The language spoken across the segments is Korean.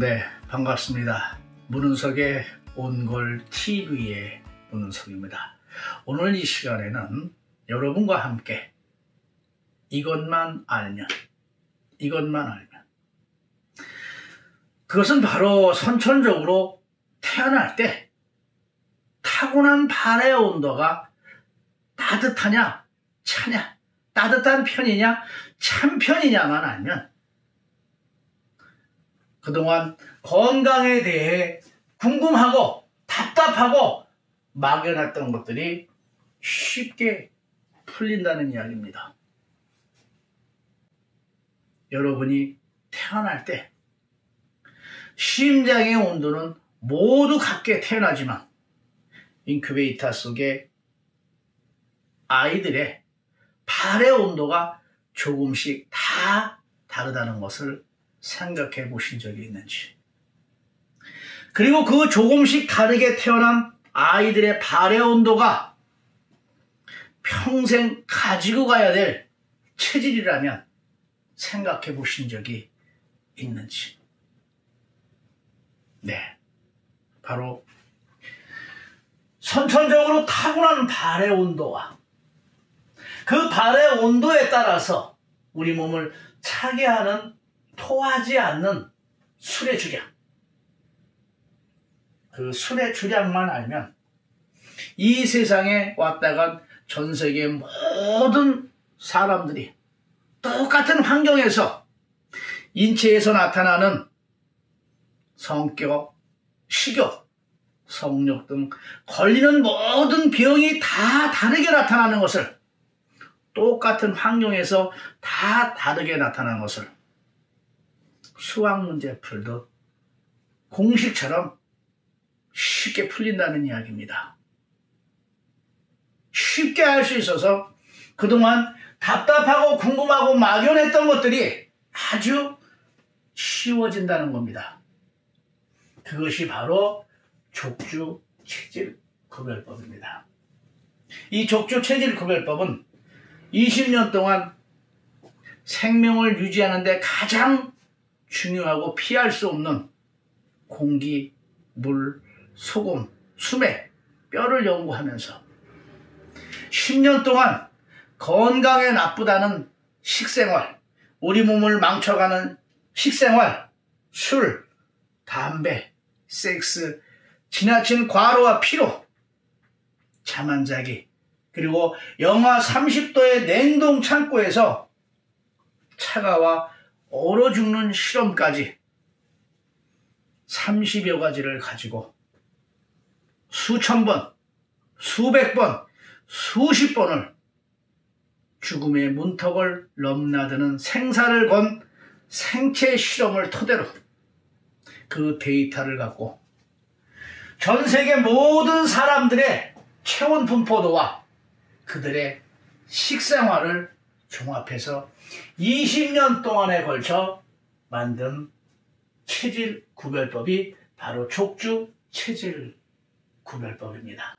네, 반갑습니다. 문은석의 온골TV의 문은석입니다. 오늘 이 시간에는 여러분과 함께 이것만 알면 그것은 바로 선천적으로 태어날 때 타고난 발의 온도가 따뜻하냐 차냐, 따뜻한 편이냐 찬 편이냐만 알면 그동안 건강에 대해 궁금하고 답답하고 막연했던 것들이 쉽게 풀린다는 이야기입니다. 여러분이 태어날 때 심장의 온도는 모두 같게 태어나지만 인큐베이터 속에 아이들의 발의 온도가 조금씩 다 다르다는 것을 생각해 보신 적이 있는지, 그리고 그 조금씩 다르게 태어난 아이들의 발의 온도가 평생 가지고 가야 될 체질이라면 생각해 보신 적이 있는지. 네, 바로 선천적으로 타고난 발의 온도와 그 발의 온도에 따라서 우리 몸을 차게 하는 토하지 않는 술의 주량, 그 술의 주량만 알면 이 세상에 왔다간 전 세계 모든 사람들이 똑같은 환경에서 인체에서 나타나는 성격, 식욕, 성욕 등 걸리는 모든 병이 다 다르게 나타나는 것을, 똑같은 환경에서 다 다르게 나타나는 것을 수학 문제 풀듯 공식처럼 쉽게 풀린다는 이야기입니다. 쉽게 할 수 있어서 그동안 답답하고 궁금하고 막연했던 것들이 아주 쉬워진다는 겁니다. 그것이 바로 족주 체질 구별법입니다. 이 족주 체질 구별법은 20년 동안 생명을 유지하는 데 가장 중요하고 피할 수 없는 공기, 물, 소금, 수맥, 뼈를 연구하면서 10년 동안 건강에 나쁘다는 식생활, 우리 몸을 망쳐가는 식생활, 술, 담배, 섹스, 지나친 과로와 피로, 잠 안 자기, 그리고 영하 30도의 냉동 창고에서 차가워 얼어 죽는 실험까지 30여 가지를 가지고 수천 번, 수백 번, 수십 번을 죽음의 문턱을 넘나드는 생사를 건 생체 실험을 토대로 그 데이터를 갖고 전 세계 모든 사람들의 체온 분포도와 그들의 식생활을 종합해서 20년 동안에 걸쳐 만든 체질 구별법이 바로 족주 체질 구별법입니다.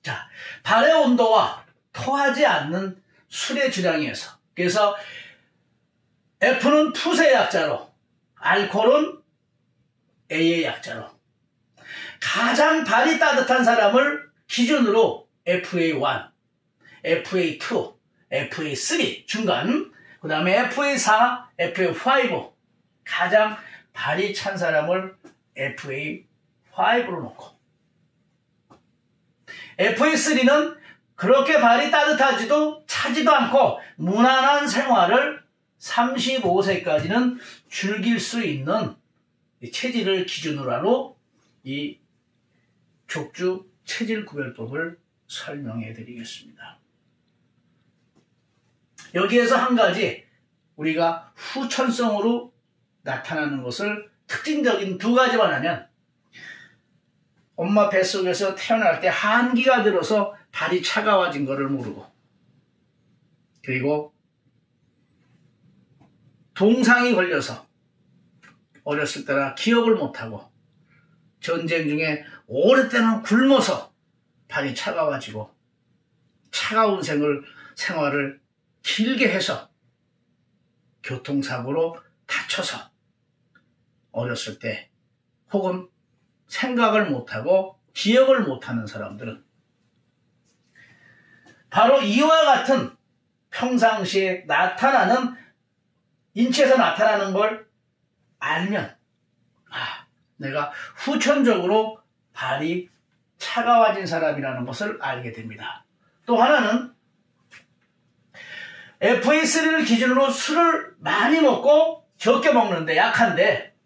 자, 발의 온도와 토하지 않는 술의 주량에서, 그래서 F는 푸의 약자로, 알코올은 A의 약자로, 가장 발이 따뜻한 사람을 기준으로 FA1, FA2, FA3 중간, 그 다음에 FA4, FA5, 가장 발이 찬 사람을 FA5로 놓고, FA3는 그렇게 발이 따뜻하지도 차지도 않고 무난한 생활을 35세까지는 즐길 수 있는 체질을 기준으로 하고 이 족주 체질 구별법을 설명해 드리겠습니다. 여기에서 한 가지 우리가 후천성으로 나타나는 것을 특징적인 두 가지만 하면, 엄마 뱃속에서 태어날 때 한기가 들어서 발이 차가워진 것을 모르고, 그리고 동상이 걸려서 어렸을 때나 기억을 못하고 전쟁 중에 오랫동안 굶어서 발이 차가워지고 차가운 생활을 길게 해서 교통사고로 다쳐서 어렸을 때 혹은 생각을 못하고 기억을 못하는 사람들은 바로 이와 같은 평상시에 나타나는 인체에서 나타나는 걸 알면 내가 후천적으로 발이 차가워진 사람이라는 것을 알게 됩니다. 또 하나는 FA3를 기준으로 술을 많이 먹고 적게 먹는데 약한데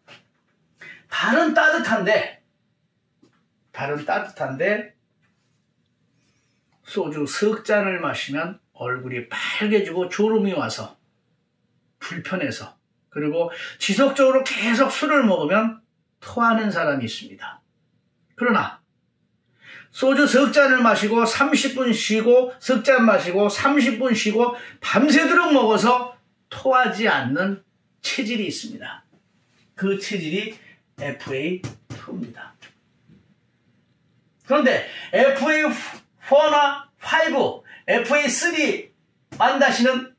발은 따뜻한데 소주 석 잔을 마시면 얼굴이 빨개지고 졸음이 와서 불편해서 그리고 지속적으로 계속 술을 먹으면 토하는 사람이 있습니다. 그러나 소주 석 잔을 마시고 30분 쉬고 석 잔 마시고 30분 쉬고 밤새도록 먹어서 토하지 않는 체질이 있습니다. 그 체질이 FA2입니다. 그런데 FA4나 5, FA3 1-는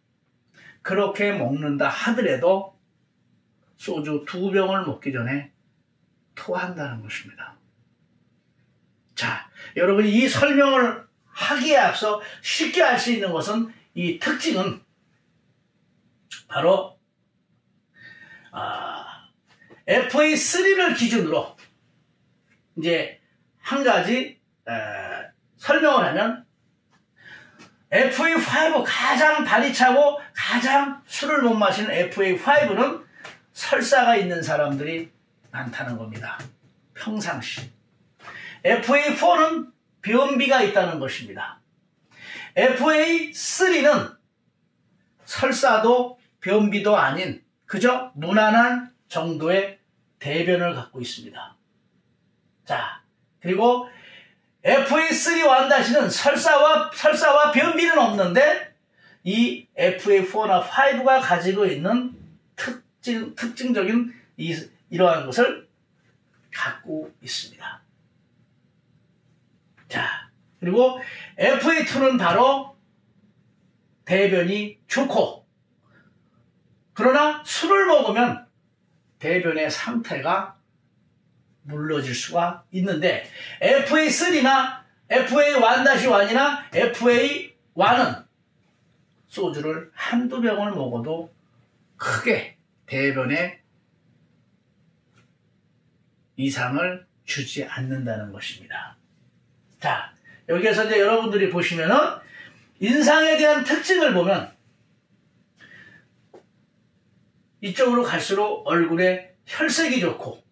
그렇게 먹는다 하더라도 소주 2병을 먹기 전에 토한다는 것입니다. 자, 여러분 이 설명을 하기에 앞서 쉽게 알 수 있는 것은 이 특징은 바로 FA3를 기준으로 이제 한 가지 설명을 하면 FA5 가장 발이 차고 가장 술을 못 마시는 FA5는 설사가 있는 사람들이 많다는 겁니다. 평상시. FA4는 변비가 있다는 것입니다. FA3는 설사도 변비도 아닌 그저 무난한 정도의 대변을 갖고 있습니다. 자, 그리고 FA3 1-는 설사와 변비는 없는데 이 FA4나 5가 가지고 있는 특징적인 이러한 것을 갖고 있습니다. 자, 그리고 FA2는 바로 대변이 좋고 그러나 술을 먹으면 대변의 상태가 물러질 수가 있는데 FA3나 FA1-1이나 FA1은 소주를 한두 병을 먹어도 크게 대변에 이상을 주지 않는다는 것입니다. 자, 여기에서 이제 여러분들이 보시면은 인상에 대한 특징을 보면 이쪽으로 갈수록 얼굴에 혈색이 좋고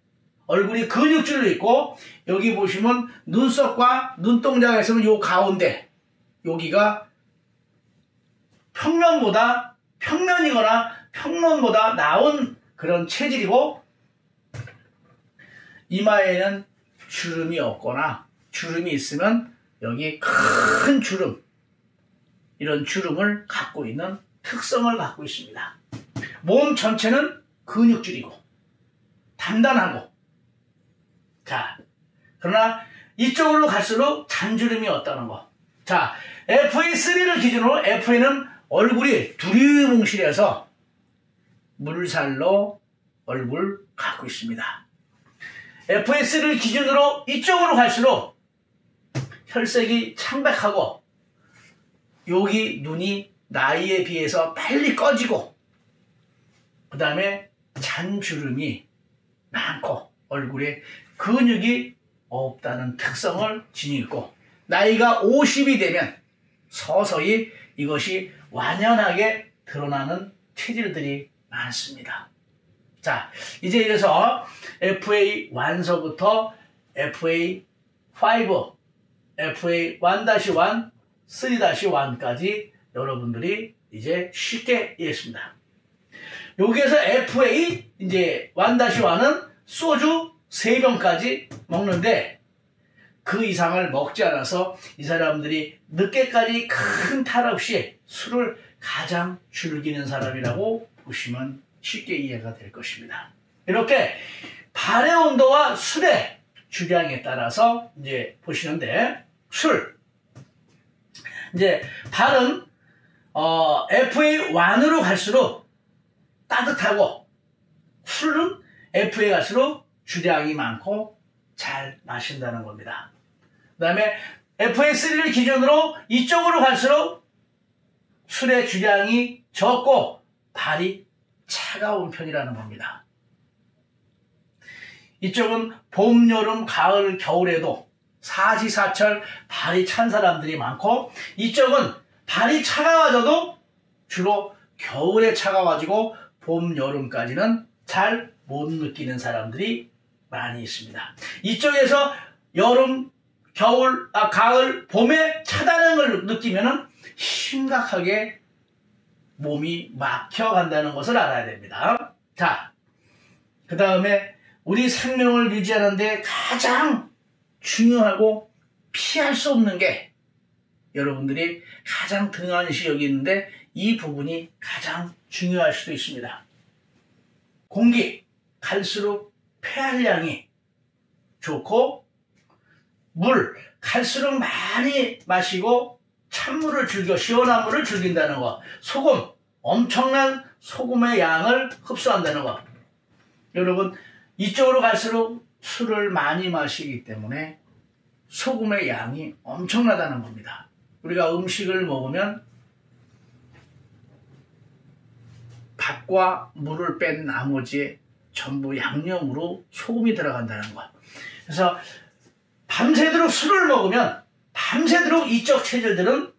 얼굴이 근육질로 있고 여기 보시면 눈썹과 눈동자가 있으면 요 가운데 여기가 평면보다 나은 그런 체질이고 이마에는 주름이 없거나 주름이 있으면 여기 큰 주름 이런 주름을 갖고 있는 특성을 갖고 있습니다. 몸 전체는 근육질이고 단단하고 자 그러나 이쪽으로 갈수록 잔주름이 없다는 거. 자 FA3를 기준으로 FA는 얼굴이 두리뭉실해서 물살로 얼굴 갖고 있습니다. FA3를 기준으로 이쪽으로 갈수록 혈색이 창백하고 여기 눈이 나이에 비해서 빨리 꺼지고 그 다음에 잔주름이 많고 얼굴에 근육이 없다는 특성을 지니고 나이가 50이 되면 서서히 이것이 완연하게 드러나는 체질들이 많습니다. 자, 이제 이래서 FA1서부터 FA5, FA1-1, 3-1까지 여러분들이 이제 쉽게 이해했습니다. 여기에서 FA 이제 1-1은 소주 3병까지 먹는데 그 이상을 먹지 않아서 이 사람들이 늦게까지 큰 탈 없이 술을 가장 즐기는 사람이라고 보시면 쉽게 이해가 될 것입니다. 이렇게 발의 온도와 술의 주량에 따라서 이제 보시는데 이제 발은 FA1으로 갈수록 따뜻하고 술은 F에 갈수록 주량이 많고 잘 마신다는 겁니다. 그 다음에 FA3를 기준으로 이쪽으로 갈수록 술의 주량이 적고 발이 차가운 편이라는 겁니다. 이쪽은 봄, 여름, 가을, 겨울에도 사시사철 발이 찬 사람들이 많고, 이쪽은 발이 차가워져도 주로 겨울에 차가워지고 봄, 여름까지는 잘 못 느끼는 사람들이 많이 있습니다. 이쪽에서 여름, 겨울, 가을, 봄에 차다는 걸 느끼면은 심각하게 몸이 막혀간다는 것을 알아야 됩니다. 자, 그 다음에 우리 생명을 유지하는데 가장 중요하고 피할 수 없는 게 여러분들이 가장 등한시 여기는데 이 부분이 가장 중요할 수도 있습니다. 공기, 갈수록 폐활량이 좋고, 물, 갈수록 많이 마시고 찬물을 즐겨 시원한 물을 즐긴다는 것, 소금, 엄청난 소금의 양을 흡수한다는 것. 여러분, 이쪽으로 갈수록 술을 많이 마시기 때문에 소금의 양이 엄청나다는 겁니다. 우리가 음식을 먹으면 밥과 물을 뺀 나머지에 전부 양념으로 소금이 들어간다는 것. 그래서 밤새도록 술을 먹으면 밤새도록 이쪽 체질들은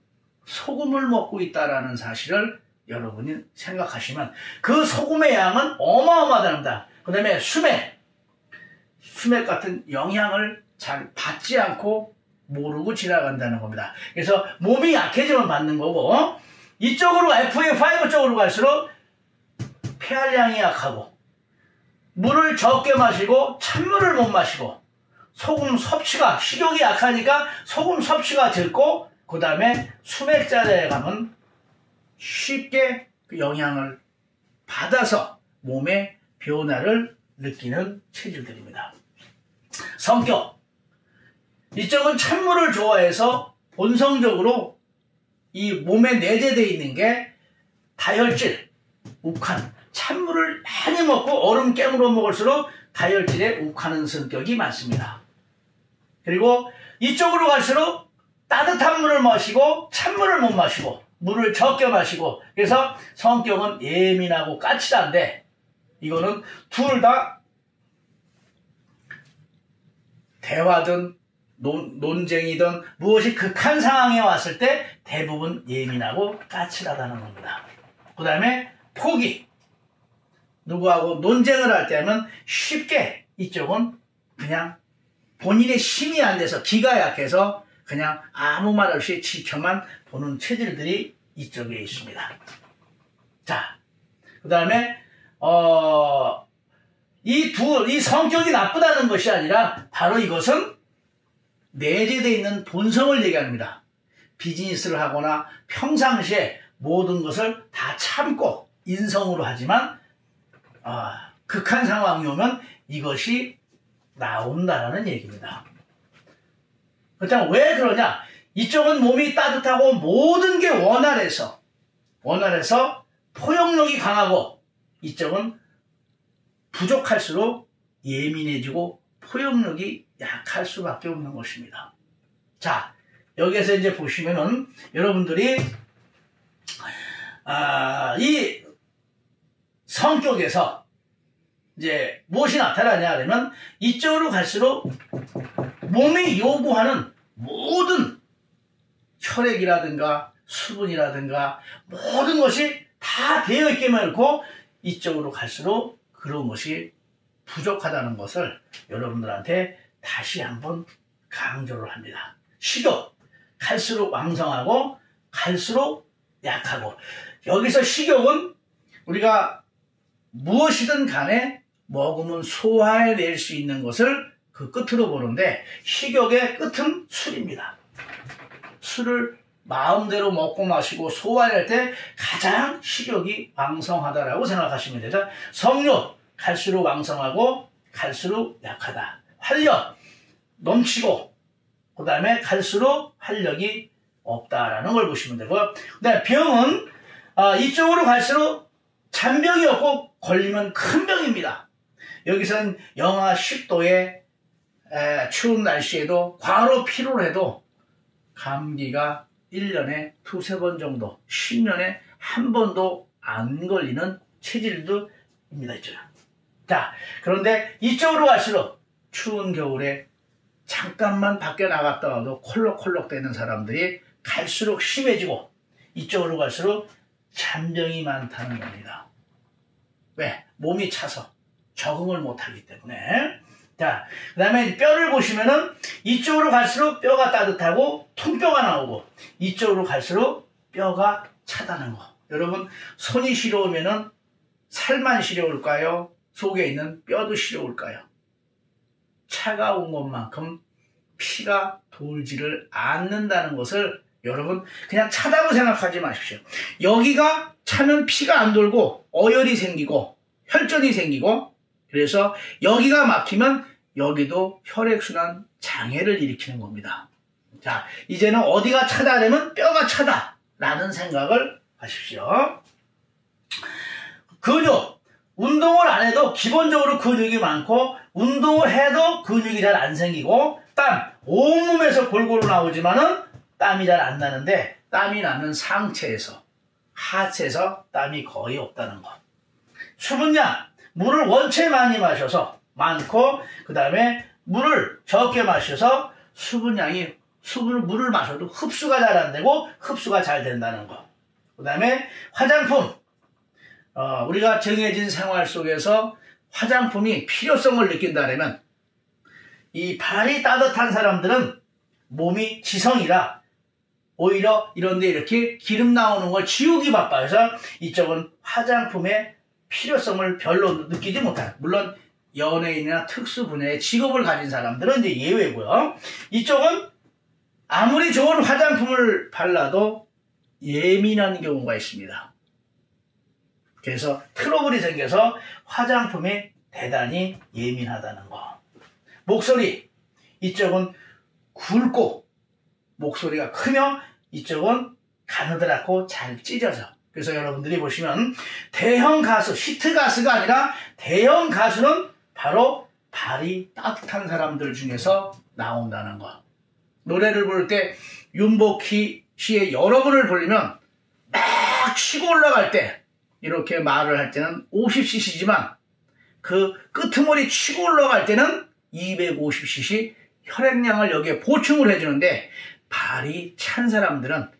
소금을 먹고 있다는 사실을 여러분이 생각하시면 그 소금의 양은 어마어마합니다. 그 다음에 수맥 같은 영향을 잘 받지 않고 모르고 지나간다는 겁니다. 그래서 몸이 약해지면 받는 거고, 이쪽으로 FA5 쪽으로 갈수록 폐활량이 약하고 물을 적게 마시고 찬물을 못 마시고 소금 섭취가, 식욕이 약하니까 소금 섭취가 적고, 그 다음에 수맥자리에 가면 쉽게 그 영향을 받아서 몸의 변화를 느끼는 체질들입니다. 성격, 이쪽은 찬물을 좋아해서 본성적으로 이 몸에 내재되어 있는 게 다혈질, 욱한, 찬물을 많이 먹고 얼음 깨물어 먹을수록 다혈질에 욱하는 성격이 많습니다. 그리고 이쪽으로 갈수록 따뜻한 물을 마시고 찬물을 못 마시고 물을 적게 마시고, 그래서 성격은 예민하고 까칠한데, 이거는 둘 다 대화든 논쟁이든 무엇이 극한 상황에 왔을 때 대부분 예민하고 까칠하다는 겁니다. 그 다음에 포기, 누구하고 논쟁을 할 때는 쉽게, 이쪽은 그냥 본인의 힘이 안 돼서 기가 약해서 그냥 아무 말 없이 지켜만 보는 체질들이 이쪽에 있습니다. 자, 그 다음에 이 성격이 나쁘다는 것이 아니라 바로 이것은 내재되어 있는 본성을 얘기합니다. 비즈니스를 하거나 평상시에 모든 것을 다 참고 인성으로 하지만 극한 상황이 오면 이것이 나온다라는 얘기입니다. 그렇다면 왜 그러냐? 이쪽은 몸이 따뜻하고 모든 게 원활해서 포용력이 강하고, 이쪽은 부족할수록 예민해지고 포용력이 약할 수밖에 없는 것입니다. 자, 여기에서 이제 보시면은 여러분들이 이 성격에서 이제 무엇이 나타나냐 하면, 이쪽으로 갈수록 몸이 요구하는 모든 혈액이라든가 수분이라든가 모든 것이 다 되어 있게만 해놓고 이쪽으로 갈수록 그런 것이 부족하다는 것을 여러분들한테 다시 한번 강조를 합니다. 식욕, 갈수록 왕성하고 갈수록 약하고, 여기서 식욕은 우리가 무엇이든 간에 먹으면 소화해낼 수 있는 것을 그 끝으로 보는데, 식욕의 끝은 술입니다. 술을 마음대로 먹고 마시고 소화할 때 가장 식욕이 왕성하다라고 생각하시면 되죠. 성욕, 갈수록 왕성하고 갈수록 약하다. 활력, 넘치고, 그 다음에 갈수록 활력이 없다라는 걸 보시면 되고요. 그 다음에 병은 이쪽으로 갈수록 잔병이 없고 걸리면 큰 병입니다. 여기선 영하 10도의 추운 날씨에도 과로 피로를 해도 감기가 1년에 두세 번 정도, 10년에 한 번도 안 걸리는 체질도입니다. 자, 그런데 이쪽으로 갈수록 추운 겨울에 잠깐만 밖에 나갔다가도 콜록콜록 되는 사람들이 갈수록 심해지고 이쪽으로 갈수록 잔병이 많다는 겁니다. 왜? 몸이 차서 적응을 못하기 때문에. 자, 그 다음에 뼈를 보시면은 이쪽으로 갈수록 뼈가 따뜻하고 통뼈가 나오고 이쪽으로 갈수록 뼈가 차다는 거. 여러분, 손이 시려우면은 살만 시려울까요? 속에 있는 뼈도 시려울까요? 차가운 것만큼 피가 돌지를 않는다는 것을 여러분 그냥 차다고 생각하지 마십시오. 여기가 차면 피가 안 돌고 어혈이 생기고 혈전이 생기고 그래서 여기가 막히면 여기도 혈액순환 장애를 일으키는 겁니다. 자, 이제는 어디가 차다라면 뼈가 차다라는 생각을 하십시오. 근육, 운동을 안 해도 기본적으로 근육이 많고 운동을 해도 근육이 잘 안 생기고 땀, 온몸에서 골고루 나오지만은 땀이 잘 안 나는데 땀이 나는 상체에서, 하체에서 땀이 거의 없다는 것. 수분량, 물을 원체 많이 마셔서 많고 그 다음에 물을 적게 마셔서 물을 마셔도 흡수가 잘 안 되고 흡수가 잘 된다는 것. 그 다음에 화장품, 우리가 정해진 생활 속에서 화장품이 필요성을 느낀다면 이 발이 따뜻한 사람들은 몸이 지성이라 오히려 이런데 이렇게 기름 나오는 걸 지우기 바빠서 이쪽은 화장품의 필요성을 별로 느끼지 못해요. 물론 연예인이나 특수 분야의 직업을 가진 사람들은 이제 예외고요. 이쪽은 아무리 좋은 화장품을 발라도 예민한 경우가 있습니다. 그래서 트러블이 생겨서 화장품에 대단히 예민하다는 거. 목소리, 이쪽은 굵고 목소리가 크면 이쪽은 가느다랗고 잘 찢어져. 그래서 여러분들이 보시면 대형 가수, 히트 가수가 아니라 대형 가수는 바로 발이 따뜻한 사람들 중에서 나온다는 거. 노래를 부를 때 윤복희 씨의 여러분을 부르면 막 치고 올라갈 때 이렇게 말을 할 때는 50cc지만 그 끄트머리 치고 올라갈 때는 250cc 혈액량을 여기에 보충을 해주는데 발이 찬 사람들은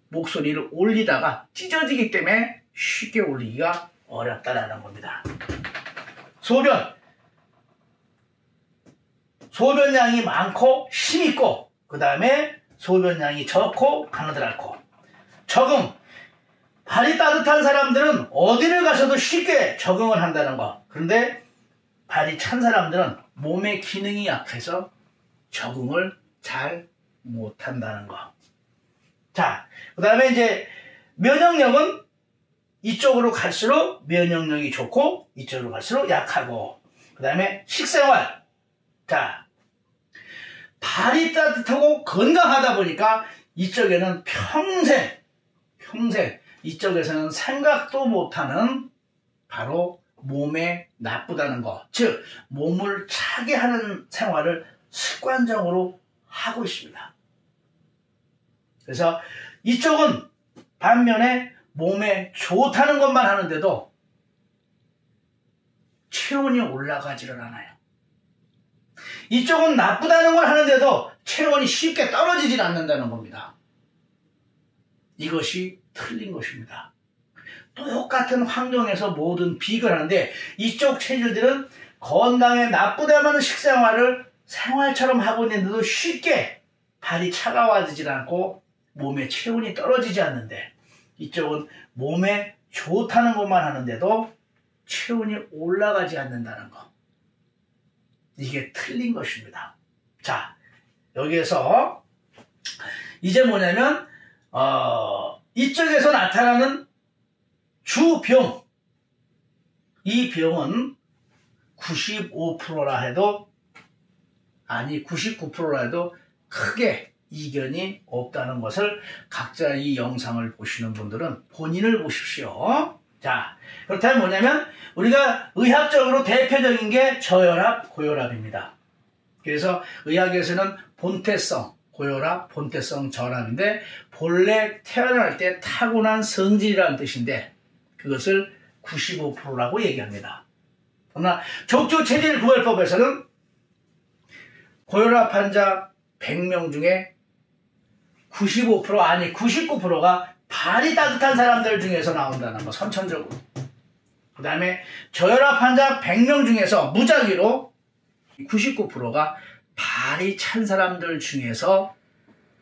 목소리를 올리다가 찢어지기 때문에 쉽게 올리기가 어렵다라는 겁니다. 소변량이 많고 힘있고 그 다음에 소변량이 적고 가느다랗고 적응, 발이 따뜻한 사람들은 어디를 가서도 쉽게 적응을 한다는 거. 그런데 발이 찬 사람들은 몸의 기능이 약해서 적응을 잘 못한다는 거. 자, 그 다음에 이제 면역력은 이쪽으로 갈수록 면역력이 좋고 이쪽으로 갈수록 약하고 그 다음에 식생활. 자, 발이 따뜻하고 건강하다 보니까 이쪽에는 평생 이쪽에서는 생각도 못하는 바로 몸에 나쁘다는 거. 즉 몸을 차게 하는 생활을 습관적으로 하고 있습니다. 그래서 이쪽은 반면에 몸에 좋다는 것만 하는데도 체온이 올라가지를 않아요. 이쪽은 나쁘다는 걸 하는데도 체온이 쉽게 떨어지질 않는다는 겁니다. 이것이 틀린 것입니다. 똑같은 환경에서 모든 비교를 하는데 이쪽 체질들은 건강에 나쁘다는 식생활을 생활처럼 하고 있는데도 쉽게 발이 차가워지질 않고 몸에 체온이 떨어지지 않는데 이쪽은 몸에 좋다는 것만 하는데도 체온이 올라가지 않는다는 것. 이게 틀린 것입니다. 자, 여기에서 이제 뭐냐면 이쪽에서 나타나는 주병, 이 병은 95%라 해도 아니 99%라 해도 크게 이견이 없다는 것을 각자 이 영상을 보시는 분들은 본인을 보십시오. 자, 그렇다면 뭐냐면 우리가 의학적으로 대표적인 게 저혈압, 고혈압입니다. 그래서 의학에서는 본태성 고혈압, 본태성 저혈압인데 본래 태어날 때 타고난 성질이라는 뜻인데 그것을 95%라고 얘기합니다. 그러나 족저체질구별법에서는 고혈압 환자 100명 중에 95% 아니 99%가 발이 따뜻한 사람들 중에서 나온다는 거 선천적으로. 그 다음에 저혈압 환자 100명 중에서 무작위로 99%가 발이 찬 사람들 중에서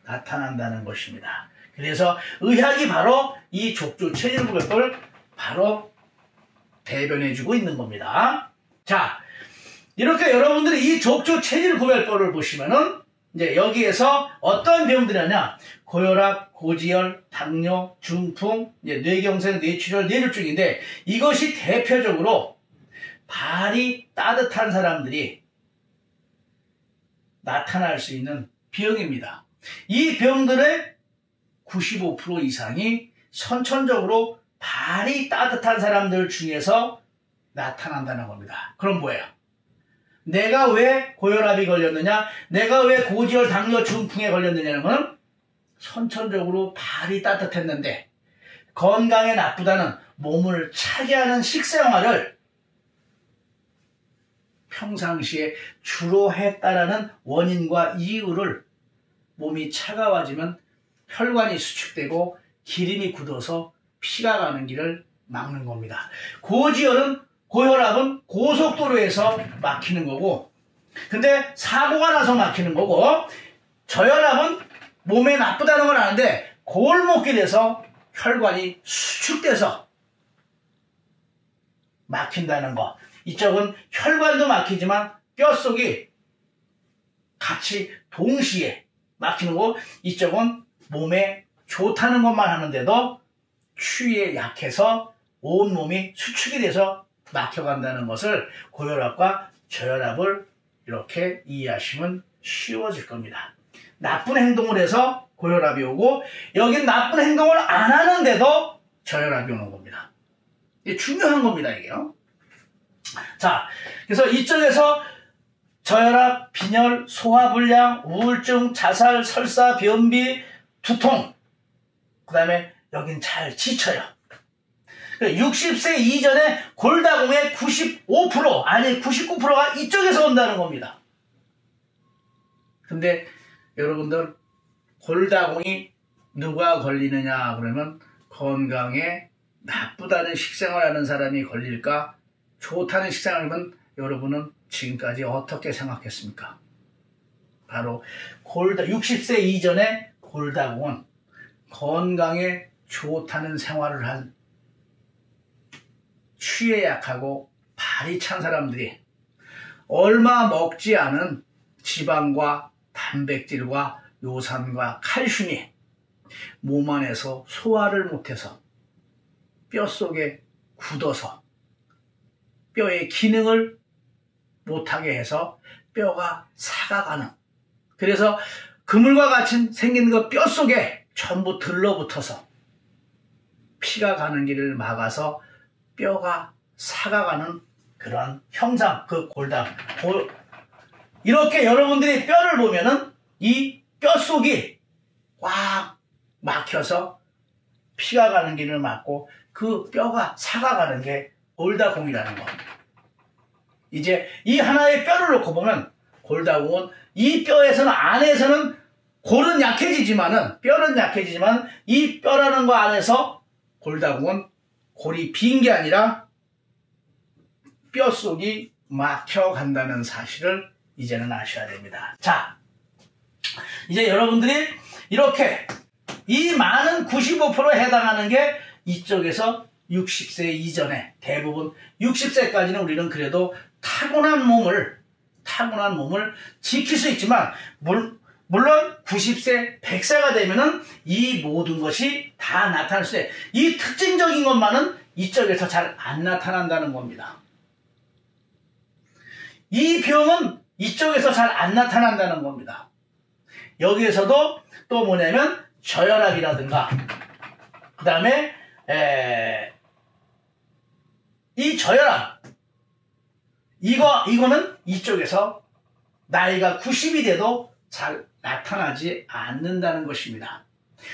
나타난다는 것입니다. 그래서 의학이 바로 이 족저체질구별법을 바로 대변해주고 있는 겁니다. 자, 이렇게 여러분들이 이 족저체질구별법을 보시면은 이제 여기에서 어떤 병들이냐 고혈압, 고지혈, 당뇨, 중풍, 이제 뇌경색, 뇌출혈, 뇌졸중인데 이것이 대표적으로 발이 따뜻한 사람들이 나타날 수 있는 병입니다. 이 병들의 95% 이상이 선천적으로 발이 따뜻한 사람들 중에서 나타난다는 겁니다. 그럼 뭐예요? 내가 왜 고혈압이 걸렸느냐? 내가 왜 고지혈, 당뇨, 중풍에 걸렸느냐는 건 선천적으로 발이 따뜻했는데 건강에 나쁘다는 몸을 차게 하는 식생활을 평상시에 주로 했다라는 원인과 이유를 몸이 차가워지면 혈관이 수축되고 기름이 굳어서 피가 가는 길을 막는 겁니다. 고혈압은 고속도로에서 막히는 거고 근데 사고가 나서 막히는 거고 저혈압은 몸에 나쁘다는 건 아는데 골목길에서 혈관이 수축돼서 막힌다는 거. 이쪽은 혈관도 막히지만 뼛속이 같이 동시에 막히는 거. 이쪽은 몸에 좋다는 것만 하는데도 추위에 약해서 온몸이 수축이 돼서 막혀간다는 것을 고혈압과 저혈압을 이렇게 이해하시면 쉬워질 겁니다. 나쁜 행동을 해서 고혈압이 오고 여긴 나쁜 행동을 안 하는데도 저혈압이 오는 겁니다. 이게 중요한 겁니다. 이게요. 자, 그래서 이쪽에서 저혈압, 빈혈, 소화불량, 우울증, 자살, 설사, 변비, 두통 그 다음에 여긴 잘 지쳐요. 60세 이전에 골다공의 95% 아니 99%가 이쪽에서 온다는 겁니다. 근데 여러분들 골다공이 누가 걸리느냐 그러면 건강에 나쁘다는 식생활하는 사람이 걸릴까 좋다는 식생활이면 여러분은 지금까지 어떻게 생각했습니까? 바로 60세 이전에 골다공은 건강에 좋다는 생활을 한 추위에 약하고 발이 찬 사람들이 얼마 먹지 않은 지방과 단백질과 요산과 칼슘이 몸 안에서 소화를 못해서 뼛속에 굳어서 뼈의 기능을 못하게 해서 뼈가 삭아가는 그래서 그물과 같이 생긴 그 뼛속에 전부 들러붙어서 피가 가는 길을 막아서 뼈가 삭아가는 그런 형상, 그 골다공. 이렇게 여러분들이 뼈를 보면은 이 뼛속이 꽉 막혀서 피가 가는 길을 막고 그 뼈가 삭아가는 게 골다공이라는 거. 이제 이 하나의 뼈를 놓고 보면 골다공은 이 뼈에서는 안에서는 골은 약해지지만은 뼈는 약해지지만 이 뼈라는 거 안에서 골다공은 골이 빈 게 아니라 뼛속이 막혀간다는 사실을 이제는 아셔야 됩니다. 자, 이제 여러분들이 이렇게 이 많은 95%에 해당하는 게 이쪽에서 60세 이전에 대부분 60세까지는 우리는 그래도 타고난 몸을 지킬 수 있지만 물론 90세, 100세가 되면은 이 모든 것이 다 나타날 수 있어요. 이 특징적인 것만은 이쪽에서 잘 안 나타난다는 겁니다. 이 병은 이쪽에서 잘 안 나타난다는 겁니다. 여기에서도 또 뭐냐면 저혈압이라든가 그 다음에 저혈압, 이거는 이쪽에서 나이가 90이 돼도 잘 나타나지 않는다는 것입니다.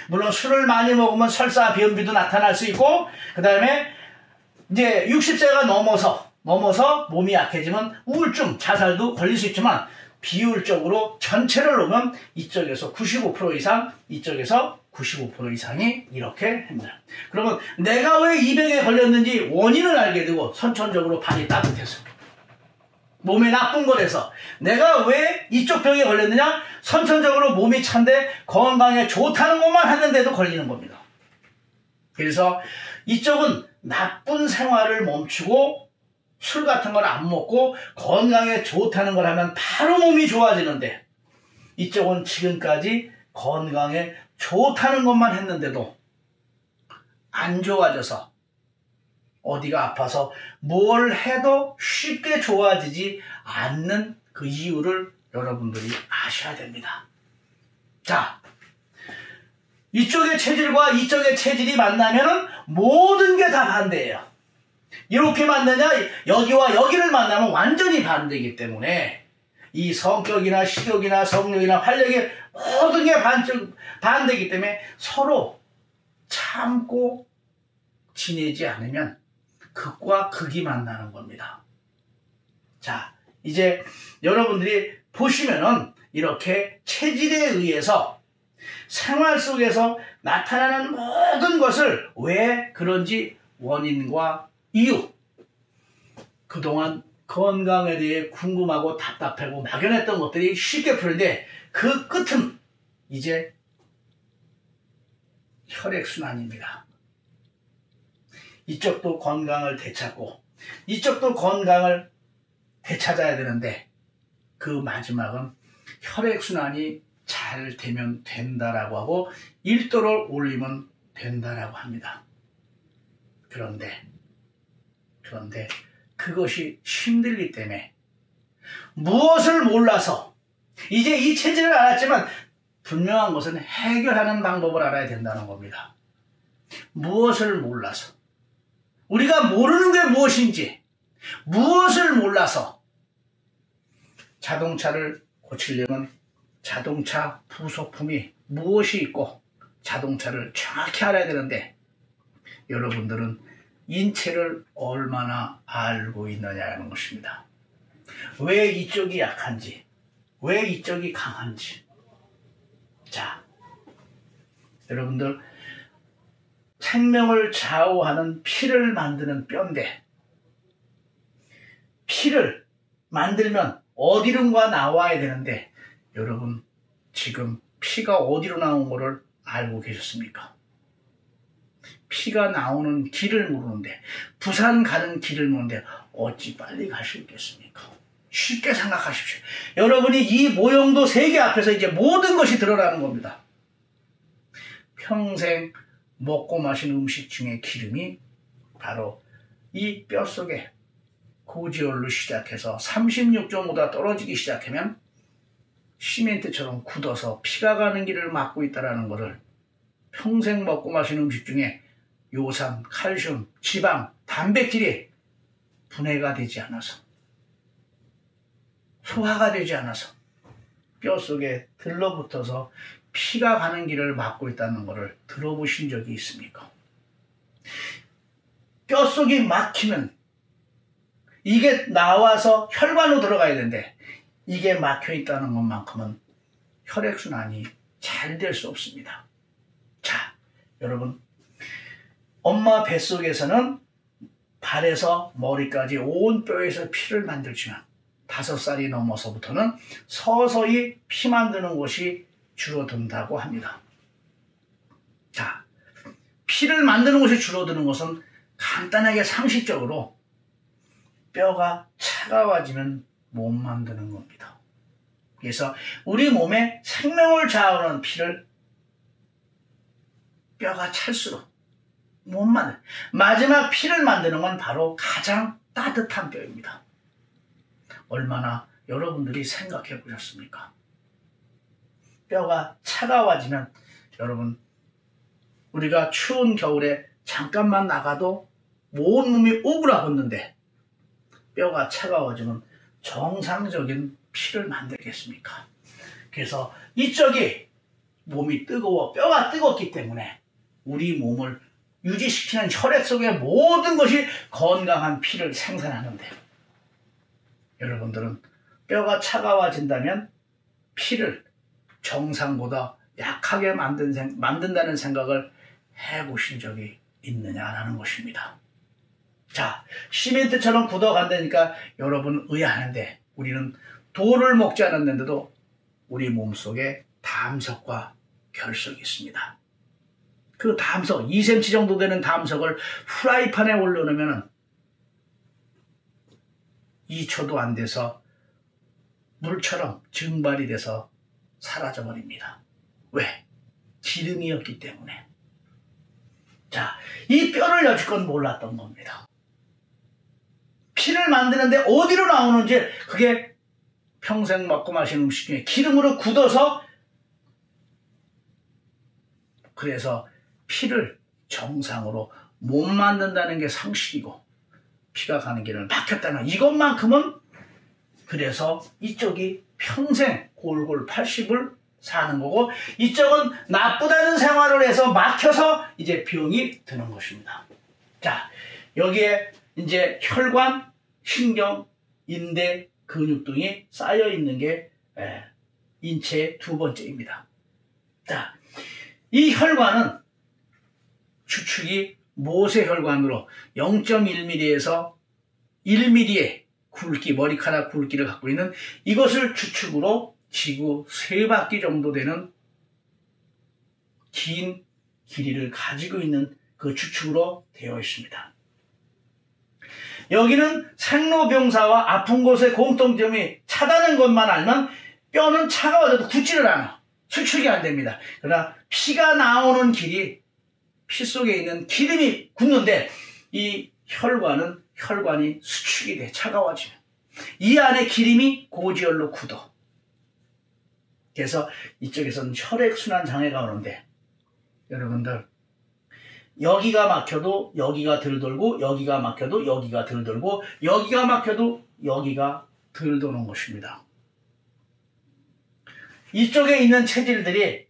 물론 술을 많이 먹으면 설사, 변비도 나타날 수 있고, 그 다음에 이제 60세가 넘어서 몸이 약해지면 우울증, 자살도 걸릴 수 있지만, 비율적으로 전체를 놓으면 이쪽에서 95% 이상, 이쪽에서 95% 이상이 이렇게 합니다. 그러면 내가 왜 이 병에 걸렸는지 원인을 알게 되고, 선천적으로 발이 따뜻해서, 몸에 나쁜 거라서 내가 왜 이쪽 병에 걸렸느냐? 선천적으로 몸이 찬데 건강에 좋다는 것만 했는데도 걸리는 겁니다. 그래서 이쪽은 나쁜 생활을 멈추고 술 같은 걸 안 먹고 건강에 좋다는 걸 하면 바로 몸이 좋아지는데, 이쪽은 지금까지 건강에 좋다는 것만 했는데도 안 좋아져서 어디가 아파서 뭘 해도 쉽게 좋아지지 않는 그 이유를 여러분들이 아셔야 됩니다. 자, 이쪽의 체질과 이쪽의 체질이 만나면 모든 게 다 반대예요. 이렇게 만나냐, 여기와 여기를 만나면 완전히 반대이기 때문에 이 성격이나 식욕이나 성욕이나 활력이 모든 게 반대이기 때문에 서로 참고 지내지 않으면 극과 극이 만나는 겁니다. 자, 이제 여러분들이 보시면은 이렇게 체질에 의해서 생활 속에서 나타나는 모든 것을 왜 그런지 원인과 이유, 그동안 건강에 대해 궁금하고 답답하고 막연했던 것들이 쉽게 풀리는데 그 끝은 이제 혈액순환입니다. 이쪽도 건강을 되찾고 이쪽도 건강을 되찾아야 되는데 그 마지막은 혈액순환이 잘 되면 된다라고 하고 1도를 올리면 된다라고 합니다. 그런데 그것이 힘들기 때문에 무엇을 몰라서 이제 이 체질을 알았지만 분명한 것은 해결하는 방법을 알아야 된다는 겁니다. 무엇을 몰라서 우리가 모르는 게 무엇인지 무엇을 몰라서 자동차를 고치려면 자동차 부속품이 무엇이 있고 자동차를 정확히 알아야 되는데 여러분들은 인체를 얼마나 알고 있느냐는 것입니다. 왜 이쪽이 약한지, 왜 이쪽이 강한지. 자, 여러분들 생명을 좌우하는 피를 만드는 뼈인데 피를 만들면 어디론가 나와야 되는데 여러분 지금 피가 어디로 나온 거를 알고 계셨습니까? 피가 나오는 길을 모르는데 부산 가는 길을 모르는데 어찌 빨리 갈 수 있겠습니까? 쉽게 생각하십시오. 여러분이 이 모형도 세계 앞에서 이제 모든 것이 드러나는 겁니다. 평생 먹고 마신 음식 중에 기름이 바로 이 뼛속에 고지혈로 시작해서 36.5다 떨어지기 시작하면 시멘트처럼 굳어서 피가 가는 길을 막고 있다는 것을 평생 먹고 마신 음식 중에 요산, 칼슘, 지방, 단백질이 분해가 되지 않아서 소화가 되지 않아서 뼛속에 들러붙어서 피가 가는 길을 막고 있다는 것을 들어보신 적이 있습니까? 뼛속이 막히면 이게 나와서 혈관으로 들어가야 되는데 이게 막혀 있다는 것만큼은 혈액순환이 잘 될 수 없습니다. 자, 여러분 엄마 뱃속에서는 발에서 머리까지 온 뼈에서 피를 만들지만 5살이 넘어서부터는 서서히 피 만드는 곳이 줄어든다고 합니다. 자, 피를 만드는 곳이 줄어드는 것은 간단하게 상식적으로 뼈가 차가워지면 못 만드는 겁니다. 그래서 우리 몸에 생명을 좌우하는 피를 뼈가 찰수록 못 만든 마지막 피를 만드는 건 바로 가장 따뜻한 뼈입니다. 얼마나 여러분들이 생각해 보셨습니까? 뼈가 차가워지면 여러분 우리가 추운 겨울에 잠깐만 나가도 온 몸이 오그라붙는데 뼈가 차가워지면 정상적인 피를 만들겠습니까? 그래서 이쪽이 몸이 뜨거워 뼈가 뜨겁기 때문에 우리 몸을 유지시키는 혈액 속의 모든 것이 건강한 피를 생산하는데, 여러분들은 뼈가 차가워진다면 피를 정상보다 약하게 만든다는 생각을 해보신 적이 있느냐라는 것입니다. 자, 시멘트처럼 굳어간다니까 여러분 의아한데, 우리는 돌을 먹지 않았는데도 우리 몸속에 담석과 결석이 있습니다. 그 담석, 2cm 정도 되는 담석을 프라이팬에 올려놓으면 2초도 안 돼서 물처럼 증발이 돼서 사라져버립니다. 왜? 기름이었기 때문에. 자, 이 뼈를 여지껏 몰랐던 겁니다. 피를 만드는데 어디로 나오는지, 그게 평생 먹고 마시는 음식 중에 기름으로 굳어서, 그래서 피를 정상으로 못 만든다는 게 상식이고, 피가 가는 길을 막혔다는 이것만큼은, 그래서 이쪽이 평생 골골 80을 사는 거고, 이쪽은 나쁘다는 생활을 해서 막혀서 이제 병이 드는 것입니다. 자, 여기에 이제 혈관, 신경, 인대, 근육 등이 쌓여 있는 게 인체의 두 번째입니다. 자, 이 혈관은 추측이 모세혈관으로 0.1mm에서 1mm의 굵기, 머리카락 굵기를 갖고 있는, 이것을 추측으로 지구 3바퀴 정도 되는 긴 길이를 가지고 있는 그 추측으로 되어 있습니다. 여기는 생로병사와 아픈 곳의 공통점이 차다는 것만 알면 뼈는 차가워져도 굳지를 않아. 수축이 안 됩니다. 그러나 피가 나오는 길이, 피 속에 있는 기름이 굳는데, 이 혈관이 수축이 돼, 차가워지면. 이 안에 기름이 고지혈로 굳어. 그래서 이쪽에서는 혈액순환 장애가 오는데, 여러분들, 여기가 막혀도 여기가 덜 돌고, 여기가 막혀도 여기가 덜 돌고, 여기가 막혀도 여기가 덜 도는 것입니다. 이쪽에 있는 체질들이,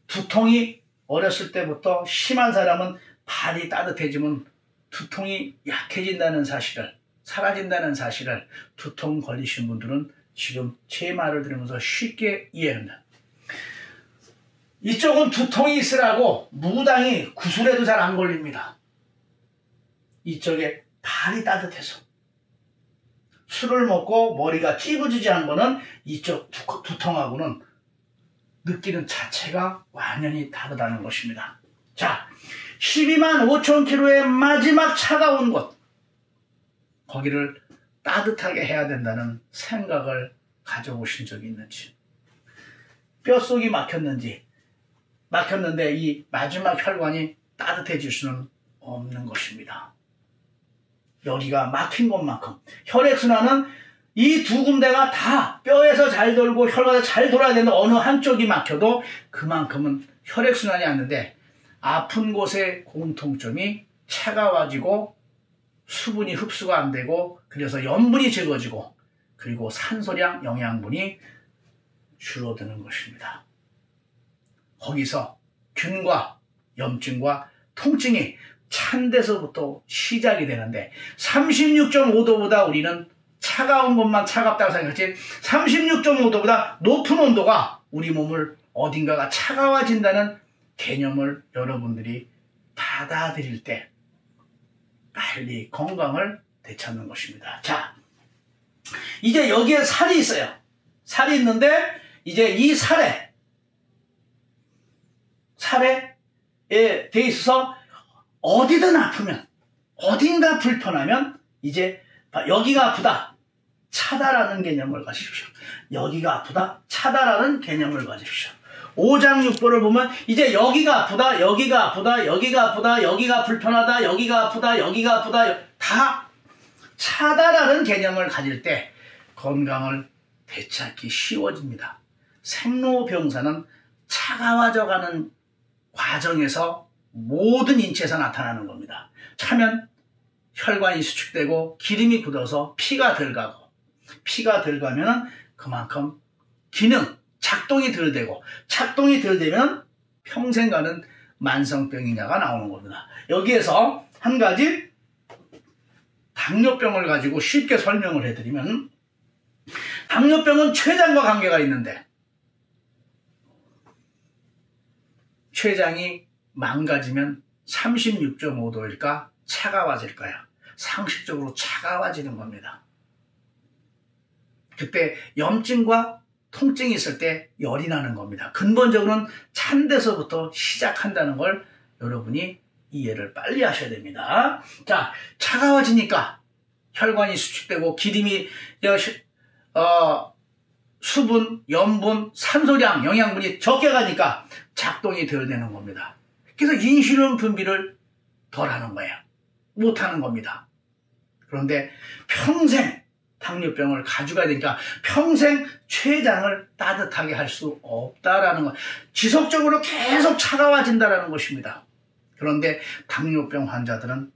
두통이 어렸을 때부터 심한 사람은 발이 따뜻해지면 두통이 약해진다는 사실을, 사라진다는 사실을 두통 걸리신 분들은 지금 제 말을 들으면서 쉽게 이해합니다. 이쪽은 두통이 있으라고 무당이 구슬해도 잘 안 걸립니다. 이쪽에 발이 따뜻해서. 술을 먹고 머리가 찌부지지한 거는 이쪽 두통하고는 느끼는 자체가 완전히 다르다는 것입니다. 자, 12만 5천 킬로의 마지막 차가운 곳, 거기를 따뜻하게 해야 된다는 생각을 가져보신 적이 있는지, 뼛속이 막혔는데 이 마지막 혈관이 따뜻해질 수는 없는 것입니다. 여기가 막힌 것만큼 혈액순환은 이 두 군데가 다 뼈에서 잘 돌고 혈관에서 잘 돌아야 되는데, 어느 한쪽이 막혀도 그만큼은 혈액순환이 안 되는데, 아픈 곳의 공통점이 차가워지고 수분이 흡수가 안 되고, 그래서 염분이 적어지고, 그리고 산소량 영양분이 줄어드는 것입니다. 거기서 균과 염증과 통증이 찬 데서부터 시작이 되는데, 36.5도보다 우리는 차가운 것만 차갑다고 생각했지, 36.5도보다 높은 온도가 우리 몸을 어딘가가 차가워진다는 개념을 여러분들이 받아들일 때 빨리 건강을 되찾는 것입니다. 자, 이제 여기에 살이 있어요. 살이 있는데, 이제 이 살에 돼 있어서 어디든 아프면, 어딘가 불편하면, 이제 여기가 아프다, 차다라는 개념을 가지십시오. 여기가 아프다, 차다라는 개념을 가지십시오. 5장육보를 보면 이제 여기가 아프다, 여기가 아프다, 여기가 아프다, 여기가 불편하다, 여기가 아프다, 여기가 아프다, 다 차다라는 개념을 가질 때 건강을 되찾기 쉬워집니다. 생로병사는 차가워져가는 과정에서 모든 인체에서 나타나는 겁니다. 차면 혈관이 수축되고 기름이 굳어서 피가 덜 가고, 피가 덜 가면 그만큼 기능, 작동이 덜 되고, 작동이 덜 되면 평생 가는 만성병이냐가 나오는 겁니다. 여기에서 한 가지 당뇨병을 가지고 쉽게 설명을 해드리면, 당뇨병은 췌장과 관계가 있는데 췌장이 망가지면 36.5도일까 차가워질까요? 상식적으로 차가워지는 겁니다. 그때 염증과 통증이 있을 때 열이 나는 겁니다. 근본적으로는 찬 데서부터 시작한다는 걸 여러분이 이해를 빨리 하셔야 됩니다. 자, 차가워지니까 혈관이 수축되고 기름이 수분, 염분, 산소량, 영양분이 적게 가니까 작동이 덜 되는 겁니다. 그래서 인슐린 분비를 덜 하는 거예요. 못 하는 겁니다. 그런데 평생 당뇨병을 가져가야 되니까 평생 췌장을 따뜻하게 할 수 없다라는 것. 지속적으로 계속 차가워진다라는 것입니다. 그런데 당뇨병 환자들은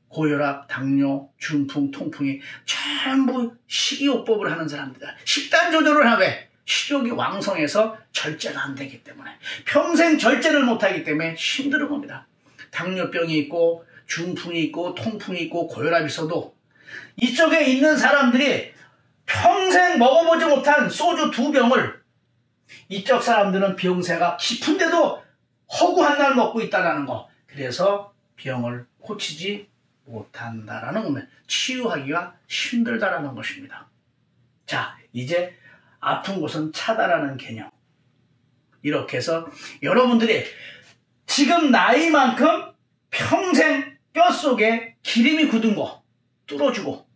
고혈압, 당뇨, 중풍, 통풍이 전부 식이요법을 하는 사람들이다. 식단 조절을 하되 식욕이 왕성해서 절제가 안 되기 때문에, 평생 절제를 못하기 때문에 힘든 겁니다. 당뇨병이 있고 중풍이 있고 통풍이 있고 고혈압이 있어도 이쪽에 있는 사람들이 평생 먹어보지 못한 소주 2병을 이쪽 사람들은 병세가 깊은데도 허구한 날 먹고 있다는 거. 그래서 병을 고치지 못한다라는 겁니다. 치유하기가 힘들다라는 것입니다. 자, 이제 아픈 곳은 차다라는 개념. 이렇게 해서 여러분들이 지금 나이만큼 평생 뼛속에 기름이 굳은 거 뚫어주고,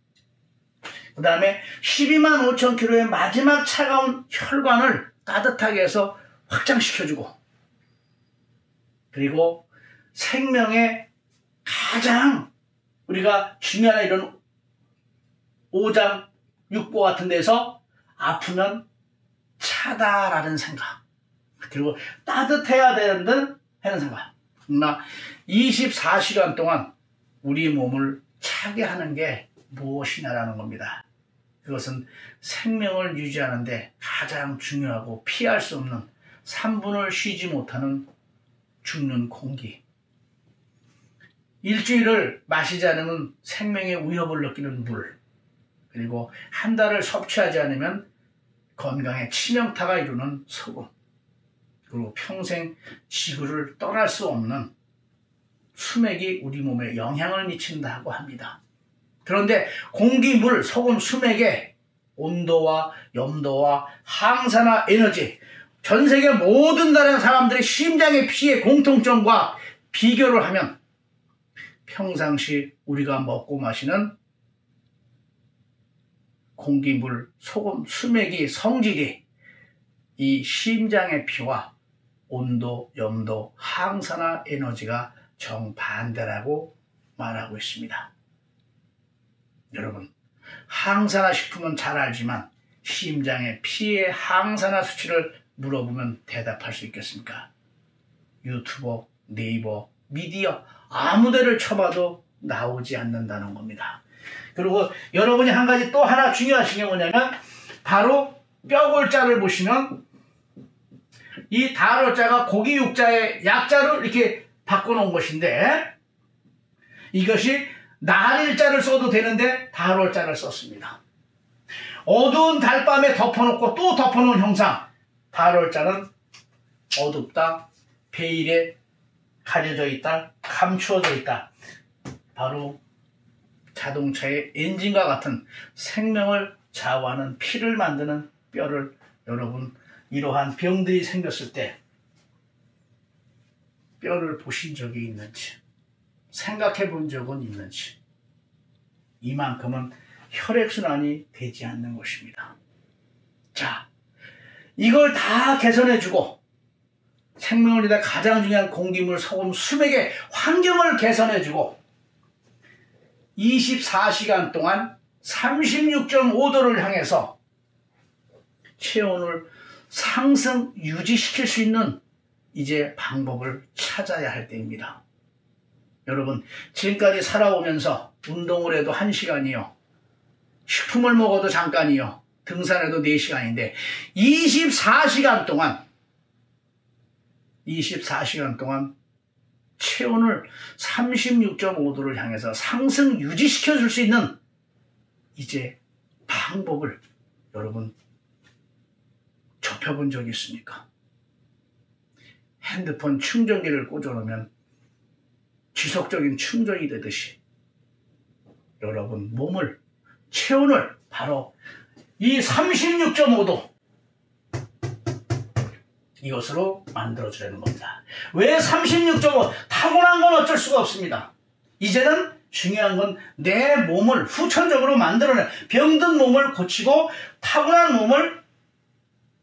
그 다음에 12만 5천 킬로의 마지막 차가운 혈관을 따뜻하게 해서 확장시켜주고, 그리고 생명의 가장 우리가 중요한 이런 5장 6보 같은 데서 아프면 차다라는 생각, 그리고 따뜻해야 되는 하는 생각. 그러나 24시간 동안 우리 몸을 차게 하는 게 무엇이냐라는 겁니다. 그것은 생명을 유지하는데 가장 중요하고 피할 수 없는 3분을 쉬지 못하는 죽는 공기. 일주일을 마시지 않으면 생명의 위협을 느끼는 물, 그리고 한 달을 섭취하지 않으면 건강에 치명타가 이루는 소금, 그리고 평생 지구를 떠날 수 없는 수맥이 우리 몸에 영향을 미친다고 합니다. 그런데 공기, 물, 소금, 수맥의 온도와 염도와 항산화 에너지, 전 세계 모든 다른 사람들의 심장의 피의 공통점과 비교를 하면 평상시 우리가 먹고 마시는 공기, 물, 소금, 수맥이 성질이 이 심장의 피와 온도, 염도, 항산화 에너지가 정반대라고 말하고 있습니다. 여러분, 항산화 식품은 잘 알지만 심장의 피의 항산화 수치를 물어보면 대답할 수 있겠습니까? 유튜버, 네이버, 미디어 아무 데를 쳐봐도 나오지 않는다는 겁니다. 그리고 여러분이 한 가지 또 하나 중요하신 게 뭐냐면, 바로 뼈골자를 보시면 이 다롤자가 고기 육자의 약자를 이렇게 바꿔놓은 것인데, 이것이 날일자를 써도 되는데 다롤자를 썼습니다. 어두운 달밤에 덮어놓고 또 덮어놓은 형상. 다롤자는 어둡다, 베일에 가려져 있다, 감추어져 있다. 바로 자동차의 엔진과 같은 생명을 좌우하는 피를 만드는 뼈를, 여러분 이러한 병들이 생겼을 때 뼈를 보신 적이 있는지, 생각해 본 적은 있는지, 이만큼은 혈액순환이 되지 않는 것입니다. 자, 이걸 다 개선해주고 생명을 위해 가장 중요한 공기물, 소금, 수맥의 환경을 개선해주고 24시간 동안 36.5도를 향해서 체온을 상승 유지시킬 수 있는 이제 방법을 찾아야 할 때입니다. 여러분, 지금까지 살아오면서 운동을 해도 1시간이요. 식품을 먹어도 잠깐이요. 등산해도 4시간인데 24시간 동안 체온을 36.5도를 향해서 상승 유지시켜 줄 수 있는 이제 방법을 여러분 접해본 적이 있습니까? 핸드폰 충전기를 꽂아놓으면 지속적인 충전이 되듯이 여러분 몸을, 체온을 바로 이 36.5도 이것으로 만들어주려는 겁니다. 왜 36.5? 타고난 건 어쩔 수가 없습니다. 이제는 중요한 건 내 몸을 후천적으로 만들어내, 병든 몸을 고치고 타고난 몸을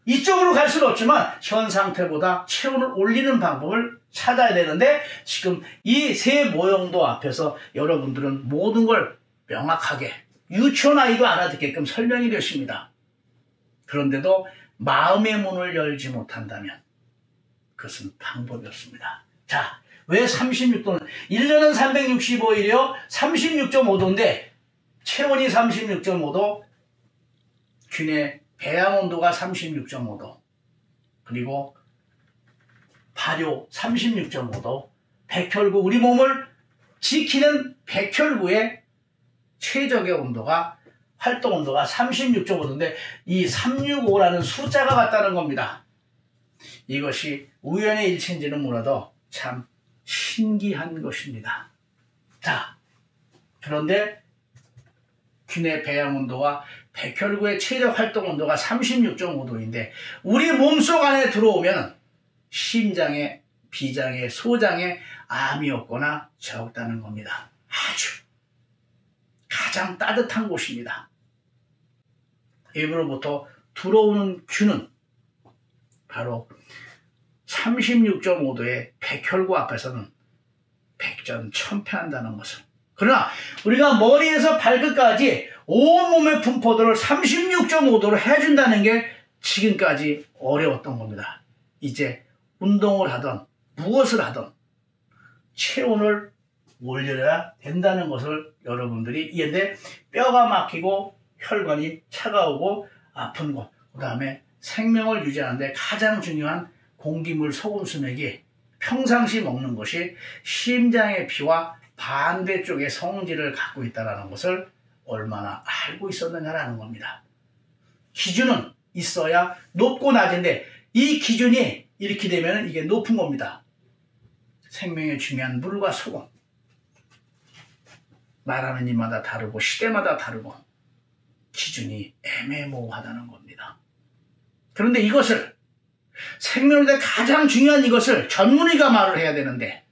이쪽으로 갈 수는 없지만 현 상태보다 체온을 올리는 방법을 찾아야 되는데, 지금 이 세 모형도 앞에서 여러분들은 모든 걸 명확하게 유치원 아이도 알아듣게끔 설명이 되었습니다. 그런데도 마음의 문을 열지 못한다면 그것은 방법이 없습니다. 자, 왜 36도는 1년은 365일이요 36.5도인데 체온이 36.5도, 균의 배양 온도가 36.5도, 그리고 발효 36.5도, 백혈구, 우리 몸을 지키는 백혈구의 최적의 온도가, 활동 온도가 36.5도인데 이 365라는 숫자가 같다는 겁니다. 이것이 우연의 일치인지는 몰라도 참 신기한 것입니다. 자, 그런데 균의 배양 온도와 백혈구의 최적 활동 온도가 36.5도인데 우리 몸속 안에 들어오면 심장에, 비장에, 소장에 암이 없거나 적다는 겁니다. 아주 가장 따뜻한 곳입니다. 입으로부터 들어오는 균은 바로 36.5도의 백혈구 앞에서는 백전천패한다는 것을. 그러나 우리가 머리에서 발끝까지 온몸의 분포도를 36.5도로 해준다는 게 지금까지 어려웠던 겁니다. 이제 운동을 하든 무엇을 하든 체온을 올려야 된다는 것을 여러분들이 이해인데, 뼈가 막히고 혈관이 차가우고 아픈 것, 그 다음에 생명을 유지하는데 가장 중요한 공기물 소금 수맥이 평상시 먹는 것이 심장의 피와 반대쪽의 성질을 갖고 있다는 것을 얼마나 알고 있었느냐라는 겁니다. 기준은 있어야 높고 낮은데 이 기준이 이렇게 되면 이게 높은 겁니다. 생명에 중요한 물과 소금, 말하는 이마다 다르고 시대마다 다르고 기준이 애매모호하다는 겁니다. 그런데 이것을 생명에 가장 중요한 이것을 전문의가 말을 해야 되는데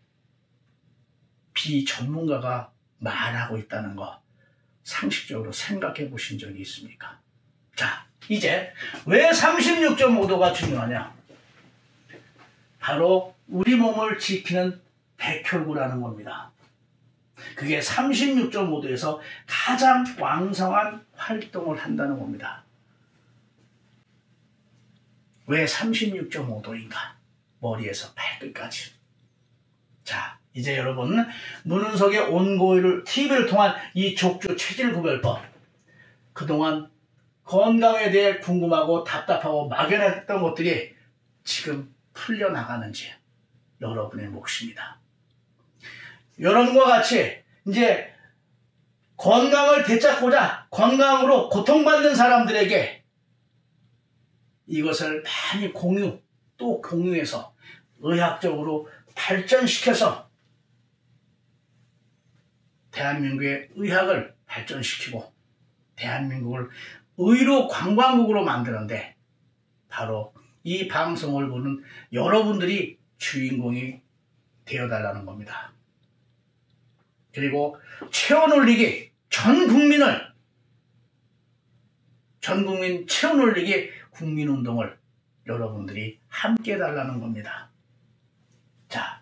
비전문가가 말하고 있다는 거 상식적으로 생각해 보신 적이 있습니까? 자, 이제 왜 36.5도가 중요하냐? 바로 우리 몸을 지키는 백혈구라는 겁니다. 그게 36.5도에서 가장 왕성한 활동을 한다는 겁니다. 왜 36.5도인가? 머리에서 발끝까지. 자, 이제 여러분 문은석의 온고일을 TV를 통한 이 족주 체질 구별법, 그동안 건강에 대해 궁금하고 답답하고 막연했던 것들이 지금 풀려나가는지 여러분의 몫입니다. 여러분과 같이 이제 건강을 되찾고자 건강으로 고통받는 사람들에게 이것을 많이 또 공유해서 의학적으로 발전시켜서 대한민국의 의학을 발전시키고 대한민국을 의료 관광국으로 만드는데 바로 이 방송을 보는 여러분들이 주인공이 되어달라는 겁니다. 그리고 체온 올리기, 전 국민 체온 올리기 국민운동을 여러분들이 함께 해달라는 겁니다. 자,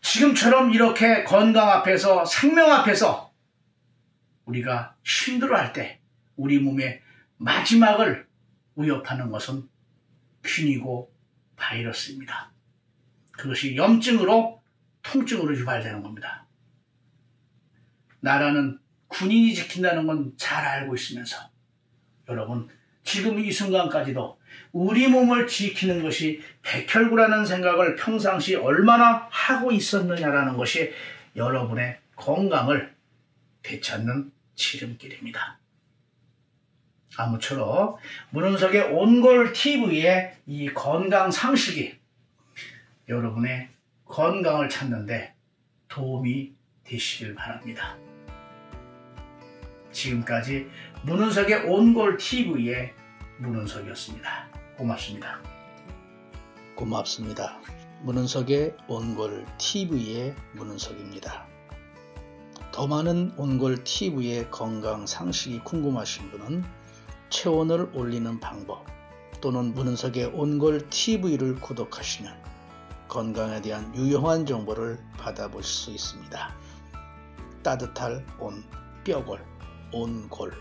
지금처럼 이렇게 건강 앞에서, 생명 앞에서 우리가 힘들어할 때 우리 몸의 마지막을 위협하는 것은 균이고 바이러스입니다. 그것이 염증으로, 통증으로 유발되는 겁니다. 나라는 군인이 지킨다는 건 잘 알고 있으면서 여러분 지금 이 순간까지도 우리 몸을 지키는 것이 백혈구라는 생각을 평상시 얼마나 하고 있었느냐라는 것이 여러분의 건강을 되찾는 지름길입니다. 아무쪼록 문은석의 온골TV의 이 건강 상식이 여러분의 건강을 찾는데 도움이 되시길 바랍니다. 지금까지 문은석의 온골TV의 문은석이었습니다. 고맙습니다. 고맙습니다. 문은석의 온골TV의 문은석입니다. 더 많은 온골TV의 건강 상식이 궁금하신 분은 체온을 올리는 방법 또는 문은석의 온골TV를 구독하시면 건강에 대한 유용한 정보를 받아보실 수 있습니다. 따뜻할 온, 뼈골, 온골